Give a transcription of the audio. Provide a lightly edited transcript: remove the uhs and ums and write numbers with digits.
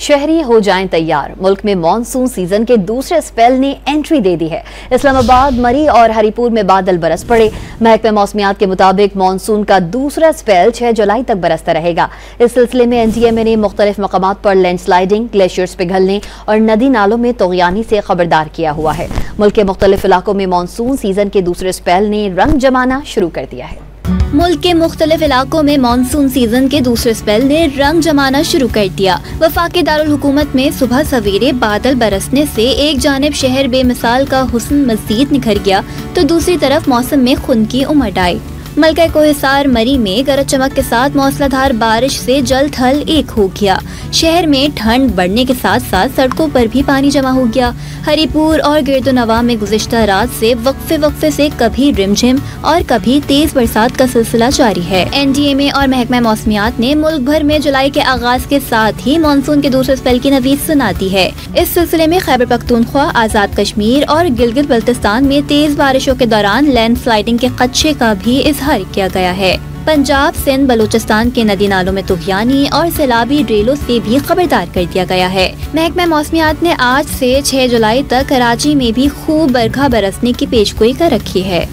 शहरी हो जाएं तैयार। मुल्क में मानसून सीजन के दूसरे स्पेल ने एंट्री दे दी है। इस्लामाबाद, मरी और हरीपुर में बादल बरस पड़े। महकमे मौसमियात के मुताबिक मानसून का दूसरा स्पेल 6 जुलाई तक बरसता रहेगा। इस सिलसिले में एनडीएमए ने मुख्तलिफ मकामात पर लैंडस्लाइडिंग, ग्लेशियर्स पिघलने और नदी नालों में तोगयानी से खबरदार किया हुआ है। मुल्क के मुख्तलिफ इलाकों में मानसून सीजन के दूसरे स्पेल ने रंग जमाना शुरू कर दिया है। मुल्क के मुख्तलिफ इलाकों में मानसून सीजन के दूसरे स्पेल ने रंग जमाना शुरू कर दिया। वफाकी दारुल हुकूमत में सुबह सवेरे बादल बरसने से एक जानिब शहर बेमिसाल का हुस्न मजीद निखर गया तो दूसरी तरफ मौसम में खुनकी उमड़ आई। मलका कोहिसार मरी में गरज चमक के साथ मौसलाधार बारिश से जल थल एक हो गया। शहर में ठंड बढ़ने के साथ साथ सड़कों पर भी पानी जमा हो गया। हरीपुर और गिरदोनवा में गुज़िश्ता रात से वक्फे से कभी रिमझिम और कभी तेज बरसात का सिलसिला जारी है। एनडीएमए और महकमा मौसमियात ने मुल्क भर में जुलाई के आगाज के साथ ही मानसून के दूसरे स्पेल की नवीद सुना दी है। इस सिलसिले में खैबर पख्तूनख्वा, आजाद कश्मीर और गिलगित बल्तिस्तान में तेज बारिशों के दौरान लैंडस्लाइडिंग के खदशे का भी इजहार किया गया है। पंजाब, सिंध, बलूचिस्तान के नदी नालों में तूफानी और सैलाबी ड्रेलों से भी खबरदार कर दिया गया है। महकमा मौसमियात ने आज से 6 जुलाई तक कराची में भी खूब बरखा बरसने की पेशगोई कर रखी है।